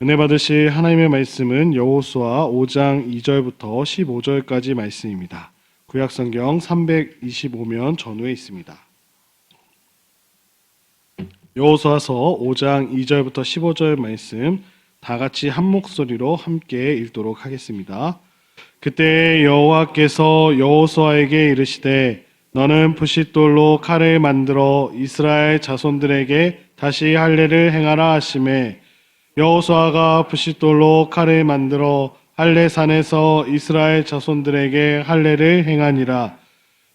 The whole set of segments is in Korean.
은혜 받으실 하나님의 말씀은 여호수아 5장 2절부터 15절까지 말씀입니다. 구약성경 325면 전후에 있습니다. 여호수아서 5장 2절부터 15절 말씀 다 같이 한 목소리로 함께 읽도록 하겠습니다. 그때 여호와께서 여호수아에게 이르시되 너는 부싯돌로 칼을 만들어 이스라엘 자손들에게 다시 할례를 행하라 하시매 여호수아가 부싯돌로 칼을 만들어 할례산에서 이스라엘 자손들에게 할례를 행하니라.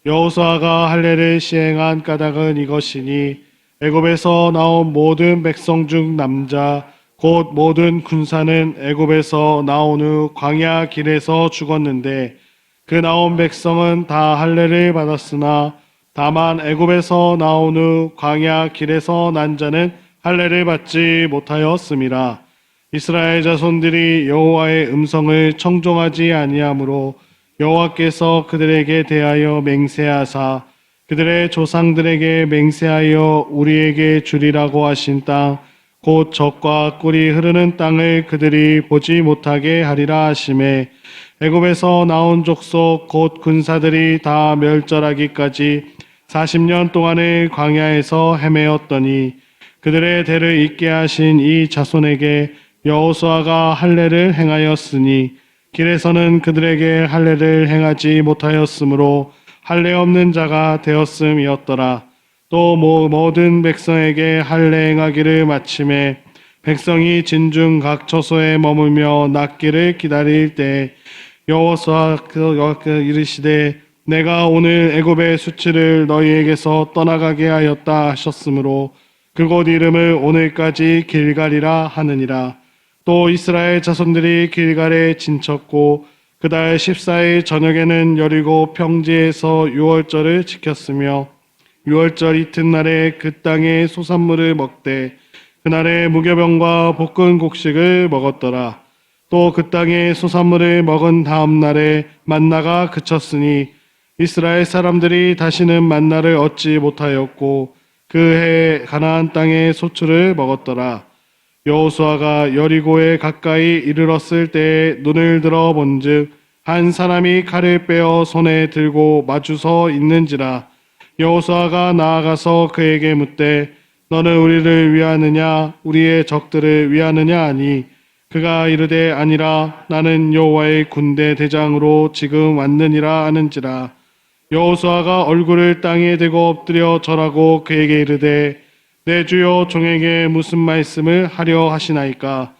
여호수아가 할례를 시행한 까닭은 이것이니 애굽에서 나온 모든 백성 중 남자 곧 모든 군사는 애굽에서 나온 후 광야 길에서 죽었는데 그 나온 백성은 다 할례를 받았으나 다만 애굽에서 나온 후 광야 길에서 난 자는 할례를 받지 못하였음이라. 이스라엘 자손들이 여호와의 음성을 청종하지 아니하므로 여호와께서 그들에게 대하여 맹세하사 그들의 조상들에게 맹세하여 우리에게 주리라고 하신 땅 곧 젖과 꿀이 흐르는 땅을 그들이 보지 못하게 하리라 하시매 애굽에서 나온 족속 곧 군사들이 다 멸절하기까지 40년 동안을 광야에서 헤매었더니 그들의 대를 잇게 하신 이 자손에게 여호수아가 할례를 행하였으니 길에서는 그들에게 할례를 행하지 못하였으므로 할례 없는 자가 되었음이었더라. 또 모든 백성에게 할례 행하기를 마침에 백성이 진중 각 처소에 머물며 낫기를 기다릴 때 여호수아가 이르시되 내가 오늘 애굽의 수치를 너희에게서 떠나가게 하였다 하셨으므로 그곳 이름을 오늘까지 길갈이라 하느니라. 또 이스라엘 자손들이 길갈에 진쳤고 그달 14일 저녁에는 여리고 평지에서 유월절을 지켰으며 유월절 이튿날에 그 땅의 소산물을 먹되 그날에 무교병과 볶은 곡식을 먹었더라. 또 그 땅의 소산물을 먹은 다음 날에 만나가 그쳤으니 이스라엘 사람들이 다시는 만나를 얻지 못하였고 그 해 가나안 땅의 소출을 먹었더라. 여호수아가 여리고에 가까이 이르렀을 때에 눈을 들어 본즉 한 사람이 칼을 빼어 손에 들고 마주서 있는지라. 여호수아가 나아가서 그에게 묻되 너는 우리를 위하느냐 우리의 적들을 위하느냐 하니 그가 이르되 아니라 나는 여호와의 군대 대장으로 지금 왔느니라 하는지라. 여호수아가 얼굴을 땅에 대고 엎드려 절하고 그에게 이르되 내 주여 종에게 무슨 말씀을 하려 하시나이까.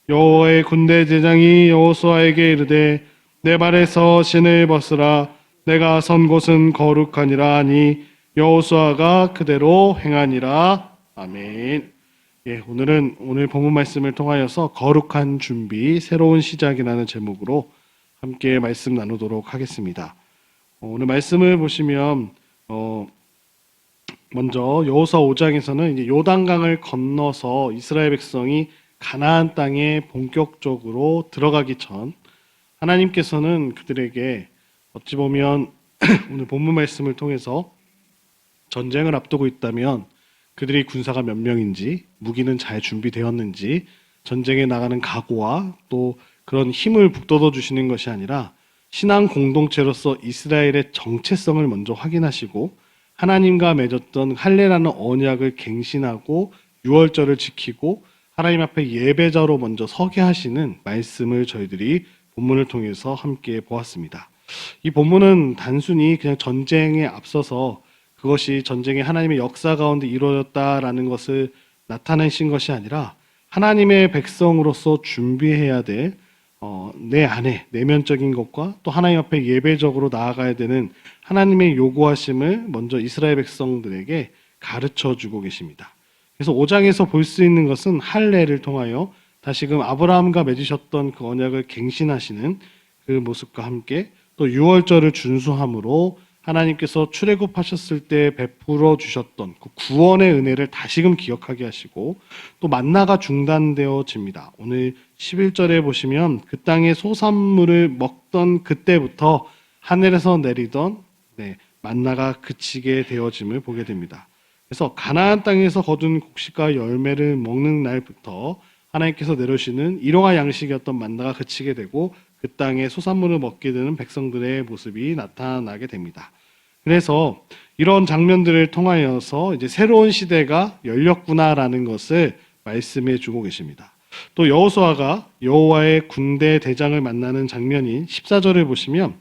여호와의 군대 대장이 여호수아에게 이르되 내 발에서 신을 벗으라 내가 선 곳은 거룩하니라 하니 여호수아가 그대로 행하니라. 아멘. 오늘 본문 말씀을 통하여서 거룩한 준비, 새로운 시작이라는 제목으로 함께 말씀 나누도록 하겠습니다. 오늘 말씀을 보시면 먼저 여호수아 5장에서는 이제 요단강을 건너서 이스라엘 백성이 가나안 땅에 본격적으로 들어가기 전 하나님께서는 그들에게 어찌 보면 오늘 본문 말씀을 통해서 전쟁을 앞두고 있다면 그들이 군사가 몇 명인지, 무기는 잘 준비되었는지, 전쟁에 나가는 각오와 또 그런 힘을 북돋워 주시는 것이 아니라 신앙 공동체로서 이스라엘의 정체성을 먼저 확인하시고 하나님과 맺었던 할례라는 언약을 갱신하고 유월절을 지키고 하나님 앞에 예배자로 먼저 서게 하시는 말씀을 저희들이 본문을 통해서 함께 보았습니다. 이 본문은 단순히 그냥 전쟁에 앞서서 그것이 전쟁의 하나님의 역사 가운데 이루어졌다라는 것을 나타내신 것이 아니라 하나님의 백성으로서 준비해야 될 내 안에 내면적인 것과 또 하나님 앞에 예배적으로 나아가야 되는 하나님의 요구하심을 먼저 이스라엘 백성들에게 가르쳐 주고 계십니다. 그래서 5장에서 볼 수 있는 것은 할례를 통하여 다시금 아브라함과 맺으셨던 그 언약을 갱신하시는 그 모습과 함께 또 유월절을 준수함으로 하나님께서 출애굽하셨을 때 베풀어 주셨던 그 구원의 은혜를 다시금 기억하게 하시고 또 만나가 중단되어집니다. 오늘 11절에 보시면 그 땅의 소산물을 먹던 그때부터 하늘에서 내리던 만나가 그치게 되어짐을 보게 됩니다. 그래서 가나안 땅에서 거둔 곡식과 열매를 먹는 날부터 하나님께서 내려주시는 일용할 양식이었던 만나가 그치게 되고 그 땅에 소산물을 먹게 되는 백성들의 모습이 나타나게 됩니다. 그래서 이런 장면들을 통하여서 이제 새로운 시대가 열렸구나라는 것을 말씀해 주고 계십니다. 또 여호수아가 여호와의 군대 대장을 만나는 장면인 14절을 보시면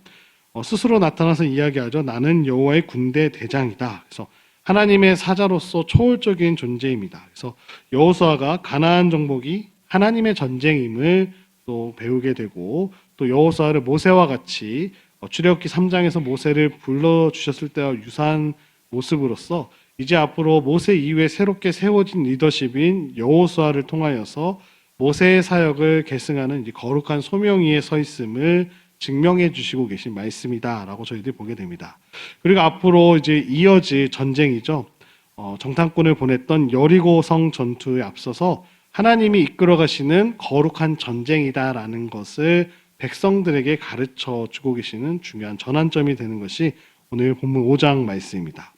스스로 나타나서 이야기하죠. 나는 여호와의 군대 대장이다. 그래서 하나님의 사자로서 초월적인 존재입니다. 그래서 여호수아가 가나안 정복이 하나님의 전쟁임을 또 배우게 되고 또 여호수아를 모세와 같이 출애굽기 3장에서 모세를 불러주셨을 때와 유사한 모습으로서 이제 앞으로 모세 이후에 새롭게 세워진 리더십인 여호수아를 통하여서 모세의 사역을 계승하는 이제 거룩한 소명 위에 서 있음을 증명해 주시고 계신 말씀이다라고 저희들이 보게 됩니다. 그리고 앞으로 이제 이어질 전쟁이죠. 정탐꾼을 보냈던 여리고성 전투에 앞서서 하나님이 이끌어 가시는 거룩한 전쟁이다라는 것을 백성들에게 가르쳐 주고 계시는 중요한 전환점이 되는 것이 오늘 본문 5장 말씀입니다.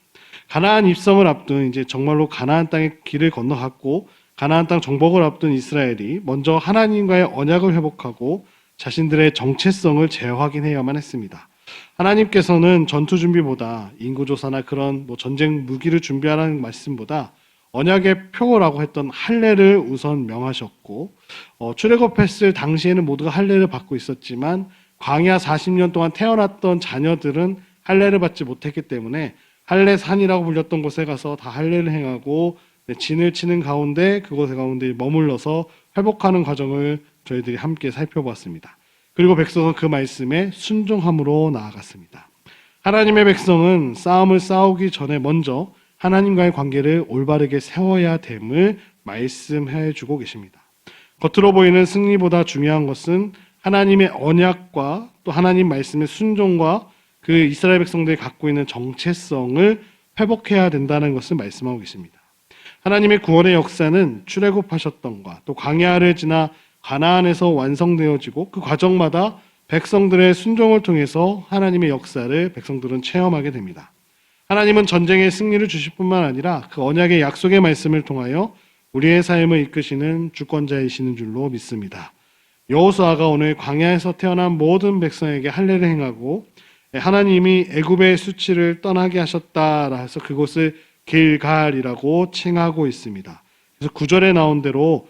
가나안 입성을 앞둔 이제 정말로 가나안 땅의 길을 건너갔고 가나안 땅 정복을 앞둔 이스라엘이 먼저 하나님과의 언약을 회복하고 자신들의 정체성을 재확인해야만 했습니다. 하나님께서는 전투 준비보다 인구조사나 그런 전쟁 무기를 준비하라는 말씀보다 언약의 표라고 했던 할례를 우선 명하셨고 출애굽했을 당시에는 모두가 할례를 받고 있었지만 광야 40년 동안 태어났던 자녀들은 할례를 받지 못했기 때문에 할례산이라고 불렸던 곳에 가서 다 할례를 행하고 진을 치는 가운데 그곳에 가운데 머물러서 회복하는 과정을 저희들이 함께 살펴보았습니다. 그리고 백성은 그 말씀에 순종함으로 나아갔습니다. 하나님의 백성은 싸움을 싸우기 전에 먼저 하나님과의 관계를 올바르게 세워야 됨을 말씀해 주고 계십니다. 겉으로 보이는 승리보다 중요한 것은 하나님의 언약과 또 하나님 말씀의 순종과 그 이스라엘 백성들이 갖고 있는 정체성을 회복해야 된다는 것을 말씀하고 계십니다. 하나님의 구원의 역사는 출애굽하셨던과 또 광야를 지나 가나안에서 완성되어지고 그 과정마다 백성들의 순종을 통해서 하나님의 역사를 백성들은 체험하게 됩니다. 하나님은 전쟁의 승리를 주실 뿐만 아니라 그 언약의 약속의 말씀을 통하여 우리의 삶을 이끄시는 주권자이시는 줄로 믿습니다. 여호수아가 오늘 광야에서 태어난 모든 백성에게 할례를 행하고 하나님이 애굽의 수치를 떠나게 하셨다라 해서 그곳을 길갈이라고 칭하고 있습니다. 그래서 9절에 나온 대로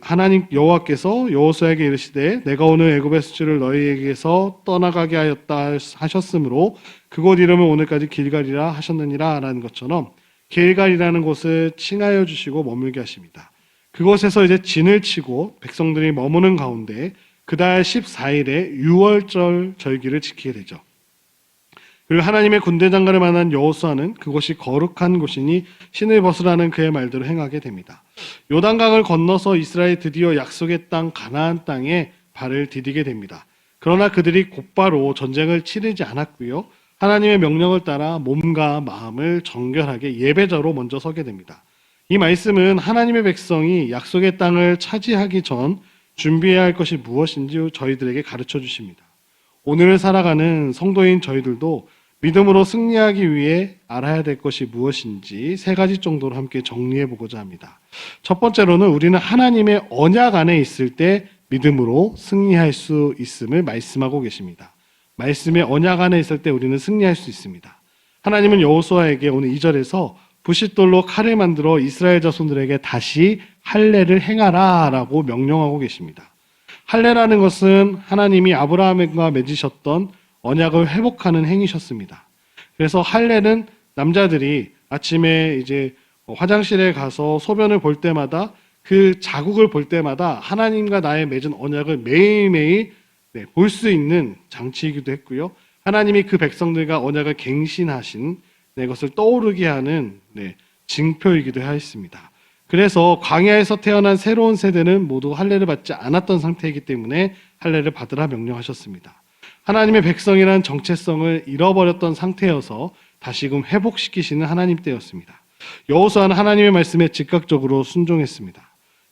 하나님 여호와께서 여호수아에게 이르시되 내가 오늘 애굽의 수치를 너희에게서 떠나가게 하였다 하셨으므로 그곳 이름을 오늘까지 길갈이라 하셨느니라 라는 것처럼 길갈이라는 곳을 칭하여 주시고 머물게 하십니다. 그곳에서 이제 진을 치고 백성들이 머무는 가운데 그달 14일에 유월절 절기를 지키게 되죠. 그리고 하나님의 군대 장관을 만난 여호수아는 그곳이 거룩한 곳이니 신을 벗으라는 그의 말대로 행하게 됩니다. 요단강을 건너서 이스라엘이 드디어 약속의 땅 가나안 땅에 발을 디디게 됩니다. 그러나 그들이 곧바로 전쟁을 치르지 않았고요. 하나님의 명령을 따라 몸과 마음을 정결하게 예배자로 먼저 서게 됩니다. 이 말씀은 하나님의 백성이 약속의 땅을 차지하기 전 준비해야 할 것이 무엇인지 저희들에게 가르쳐 주십니다. 오늘을 살아가는 성도인 저희들도 믿음으로 승리하기 위해 알아야 될 것이 무엇인지 3가지 정도로 함께 정리해 보고자 합니다. 첫 번째로는 우리는 하나님의 언약 안에 있을 때 믿음으로 승리할 수 있음을 말씀하고 계십니다. 말씀의 언약 안에 있을 때 우리는 승리할 수 있습니다. 하나님은 여호수아에게 오늘 2절에서 부싯돌로 칼을 만들어 이스라엘 자손들에게 다시 할례를 행하라 라고 명령하고 계십니다. 할례라는 것은 하나님이 아브라함과 맺으셨던 언약을 회복하는 행위셨습니다. 그래서 할례는 남자들이 아침에 이제 화장실에 가서 소변을 볼 때마다 그 자국을 볼 때마다 하나님과 나의 맺은 언약을 매일매일 볼 수 있는 장치이기도 했고요. 하나님이 그 백성들과 언약을 갱신하신 것을 떠오르게 하는 징표이기도 하였습니다. 그래서 광야에서 태어난 새로운 세대는 모두 할례를 받지 않았던 상태이기 때문에 할례를 받으라 명령하셨습니다. 하나님의 백성이라는 정체성을 잃어버렸던 상태여서 다시금 회복시키시는 하나님 때였습니다. 여호수아는 하나님의 말씀에 즉각적으로 순종했습니다.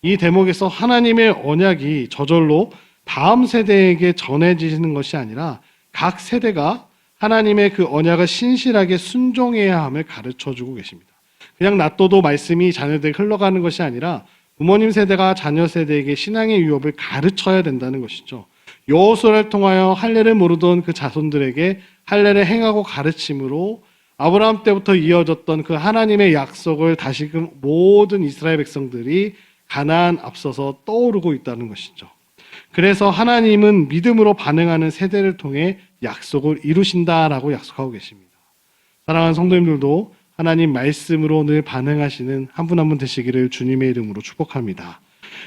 이 대목에서 하나님의 언약이 저절로 다음 세대에게 전해지는 것이 아니라 각 세대가 하나님의 그 언약을 신실하게 순종해야 함을 가르쳐주고 계십니다. 그냥 놔둬도 말씀이 자녀들에게 흘러가는 것이 아니라 부모님 세대가 자녀 세대에게 신앙의 유업을 가르쳐야 된다는 것이죠. 여호수아를 통하여 할례를 모르던 그 자손들에게 할례를 행하고 가르침으로 아브라함 때부터 이어졌던 그 하나님의 약속을 다시금 모든 이스라엘 백성들이 가나안 앞서서 떠오르고 있다는 것이죠. 그래서 하나님은 믿음으로 반응하는 세대를 통해 약속을 이루신다라고 약속하고 계십니다. 사랑하는 성도님들도 하나님 말씀으로 늘 반응하시는 한 분 한 분 되시기를 주님의 이름으로 축복합니다.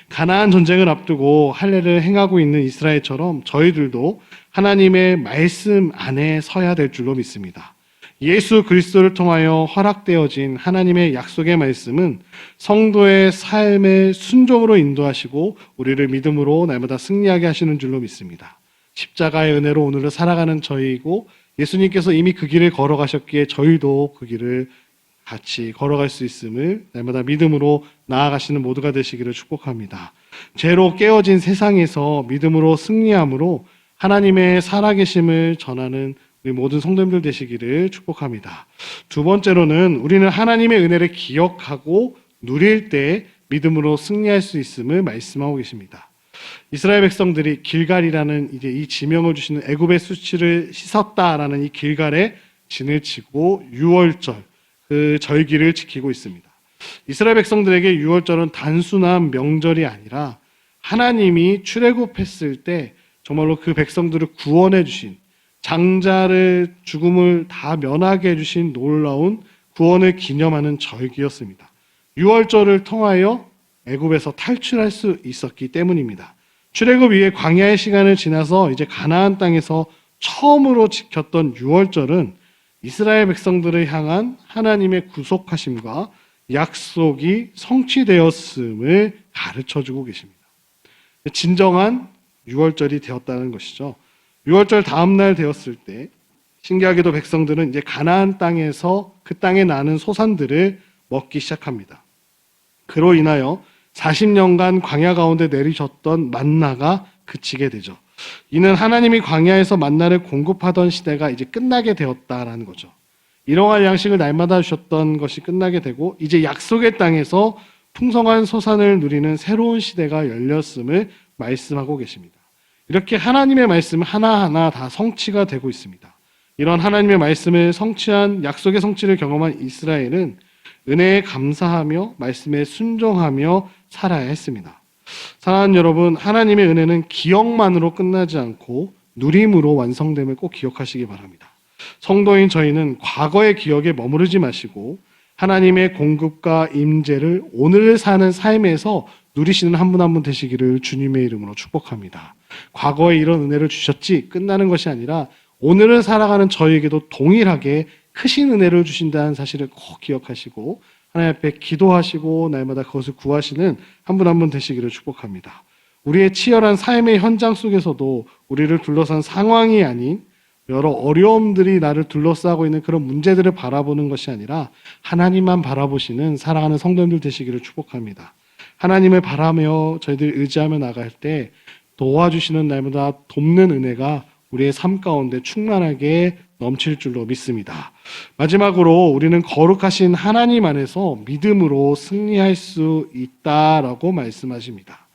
가나안 전쟁을 앞두고 할례를 행하고 있는 이스라엘처럼 저희들도 하나님의 말씀 안에 서야 될 줄로 믿습니다. 예수 그리스도를 통하여 허락되어진 하나님의 약속의 말씀은 성도의 삶의 순종으로 인도하시고 우리를 믿음으로 날마다 승리하게 하시는 줄로 믿습니다. 십자가의 은혜로 오늘을 살아가는 저희이고 예수님께서 이미 그 길을 걸어가셨기에 저희도 그 길을 같이 걸어갈 수 있음을 날마다 믿음으로 나아가시는 모두가 되시기를 축복합니다. 죄로 깨어진 세상에서 믿음으로 승리함으로 하나님의 살아계심을 전하는 우리 모든 성도님들 되시기를 축복합니다. 두 번째로는 우리는 하나님의 은혜를 기억하고 누릴 때 믿음으로 승리할 수 있음을 말씀하고 계십니다. 이스라엘 백성들이 길갈이라는 이제 이 지명을 주시는 애굽의 수치를 씻었다라는 이 길갈에 진을 치고 유월절 그 절기를 지키고 있습니다. 이스라엘 백성들에게 유월절은 단순한 명절이 아니라 하나님이 출애굽했을 때 정말로 그 백성들을 구원해 주신 장자를 죽음을 다 면하게 해주신 놀라운 구원을 기념하는 절기였습니다. 유월절을 통하여 애굽에서 탈출할 수 있었기 때문입니다. 출애굽 이후에 광야의 시간을 지나서 이제 가나안 땅에서 처음으로 지켰던 유월절은 이스라엘 백성들을 향한 하나님의 구속하심과 약속이 성취되었음을 가르쳐주고 계십니다. 진정한 유월절이 되었다는 것이죠. 유월절 다음 날 되었을 때 신기하게도 백성들은 이제 가나안 땅에서 그 땅에 나는 소산들을 먹기 시작합니다. 그로 인하여 40년간 광야 가운데 내리셨던 만나가 그치게 되죠. 이는 하나님이 광야에서 만나를 공급하던 시대가 이제 끝나게 되었다라는 거죠. 일용할 양식을 날마다 주셨던 것이 끝나게 되고 이제 약속의 땅에서 풍성한 소산을 누리는 새로운 시대가 열렸음을 말씀하고 계십니다. 이렇게 하나님의 말씀은 하나하나 다 성취가 되고 있습니다. 이런 하나님의 말씀을 성취한 약속의 성취를 경험한 이스라엘은 은혜에 감사하며 말씀에 순종하며 살아야 했습니다. 사랑하는 여러분, 하나님의 은혜는 기억만으로 끝나지 않고 누림으로 완성됨을 꼭 기억하시기 바랍니다. 성도인 저희는 과거의 기억에 머무르지 마시고 하나님의 공급과 임재를 오늘 사는 삶에서 누리시는 한 분 한 분 되시기를 주님의 이름으로 축복합니다. 과거에 이런 은혜를 주셨지 끝나는 것이 아니라 오늘을 살아가는 저희에게도 동일하게 크신 은혜를 주신다는 사실을 꼭 기억하시고 하나님 앞에 기도하시고 날마다 그것을 구하시는 한 분 한 분 되시기를 축복합니다. 우리의 치열한 삶의 현장 속에서도 우리를 둘러싼 상황이 아닌 여러 어려움들이 나를 둘러싸고 있는 그런 문제들을 바라보는 것이 아니라 하나님만 바라보시는 사랑하는 성도님들 되시기를 축복합니다. 하나님을 바라며 저희들 의지하며 나갈 때 도와주시는 날마다 돕는 은혜가 우리의 삶 가운데 충만하게 넘칠 줄로 믿습니다. 마지막으로 우리는 거룩하신 하나님 안에서 믿음으로 승리할 수 있다라고 말씀하십니다.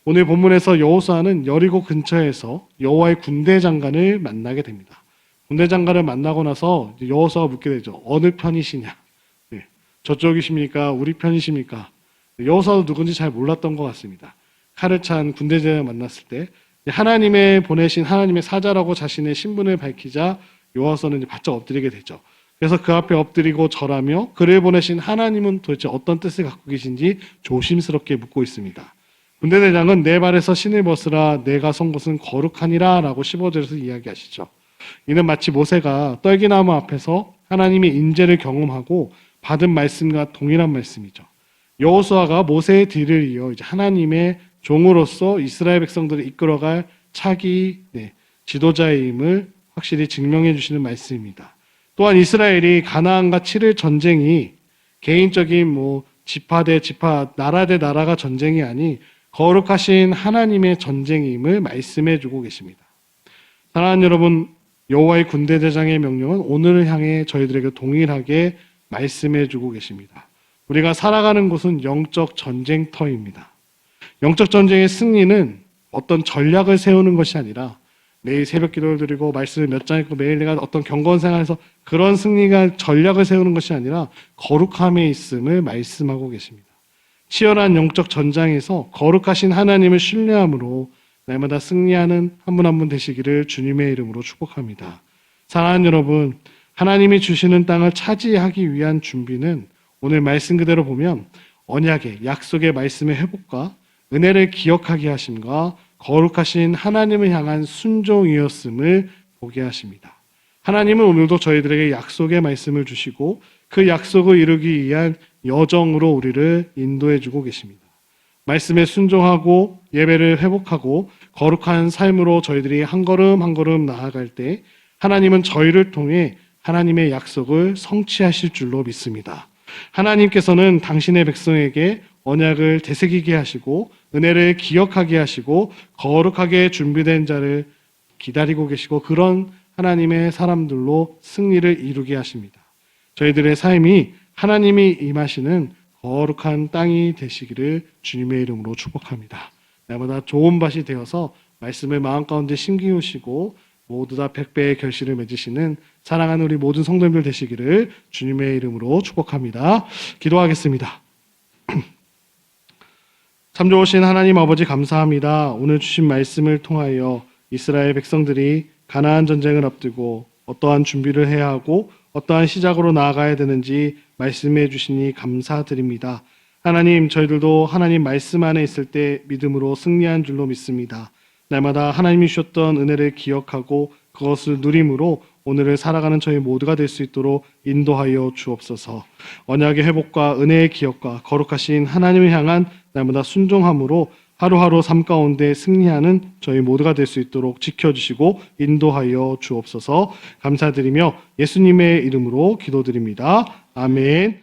오늘 본문에서 여호수아는 여리고 근처에서 여호와의 군대 장관을 만나게 됩니다. 군대 장관을 만나고 나서 여호수아가 묻게 되죠. 어느 편이시냐? 네. 저쪽이십니까? 우리 편이십니까? 여호수아도 누군지 잘 몰랐던 것 같습니다. 칼을 찬 군대 장관을 만났을 때 하나님의 보내신 하나님의 사자라고 자신의 신분을 밝히자 여호수아는 바짝 엎드리게 되죠. 그래서 그 앞에 엎드리고 절하며 그를 보내신 하나님은 도대체 어떤 뜻을 갖고 계신지 조심스럽게 묻고 있습니다. 군대대장은 내 발에서 신을 벗으라 내가 선 곳은 거룩하니라 라고 15절에서 이야기하시죠. 이는 마치 모세가 떨기나무 앞에서 하나님의 인재를 경험하고 받은 말씀과 동일한 말씀이죠. 여호수아가 모세의 뒤를 이어 이제 하나님의 종으로서 이스라엘 백성들을 이끌어갈 차기 지도자의 힘을 확실히 증명해 주시는 말씀입니다. 또한 이스라엘이 가나안과 치를 전쟁이 개인적인 지파 대 지파, 나라 대 나라가 전쟁이 아닌 거룩하신 하나님의 전쟁임을 말씀해 주고 계십니다. 사랑하는 여러분, 여호와의 군대 대장의 명령은 오늘을 향해 저희들에게 동일하게 말씀해 주고 계십니다. 우리가 살아가는 곳은 영적 전쟁터입니다. 영적 전쟁의 승리는 어떤 전략을 세우는 것이 아니라 매일 새벽 기도를 드리고 말씀을 몇 장 읽고 매일 내가 어떤 경건 생활에서 그런 승리가 전략을 세우는 것이 아니라 거룩함에 있음을 말씀하고 계십니다. 치열한 영적 전장에서 거룩하신 하나님을 신뢰함으로 날마다 승리하는 한 분 한 분 되시기를 주님의 이름으로 축복합니다. 사랑하는 여러분, 하나님이 주시는 땅을 차지하기 위한 준비는 오늘 말씀 그대로 보면 언약의 약속의 말씀의 회복과 은혜를 기억하게 하심과 거룩하신 하나님을 향한 순종이었음을 보게 하십니다. 하나님은 오늘도 저희들에게 약속의 말씀을 주시고 그 약속을 이루기 위한 여정으로 우리를 인도해 주고 계십니다. 말씀에 순종하고 예배를 회복하고 거룩한 삶으로 저희들이 한 걸음 한 걸음 나아갈 때 하나님은 저희를 통해 하나님의 약속을 성취하실 줄로 믿습니다. 하나님께서는 당신의 백성에게 언약을 되새기게 하시고 은혜를 기억하게 하시고 거룩하게 준비된 자를 기다리고 계시고 그런 하나님의 사람들로 승리를 이루게 하십니다. 저희들의 삶이 하나님이 임하시는 거룩한 땅이 되시기를 주님의 이름으로 축복합니다. 날마다 좋은 밭이 되어서 말씀을 마음 가운데 심기우시고 모두 다 100배의 결실을 맺으시는 사랑하는 우리 모든 성도님들 되시기를 주님의 이름으로 축복합니다. 기도하겠습니다. 참 좋으신 하나님 아버지 감사합니다. 오늘 주신 말씀을 통하여 이스라엘 백성들이 가나안 전쟁을 앞두고 어떠한 준비를 해야 하고 어떠한 시작으로 나아가야 되는지 말씀해 주시니 감사드립니다. 하나님, 저희들도 하나님 말씀 안에 있을 때 믿음으로 승리한 줄로 믿습니다. 날마다 하나님이 주셨던 은혜를 기억하고 그것을 누림으로 오늘을 살아가는 저희 모두가 될 수 있도록 인도하여 주옵소서. 언약의 회복과 은혜의 기억과 거룩하신 하나님을 향한 날마다 순종함으로 하루하루 삶 가운데 승리하는 저희 모두가 될 수 있도록 지켜주시고 인도하여 주옵소서. 감사드리며 예수님의 이름으로 기도드립니다. 아멘.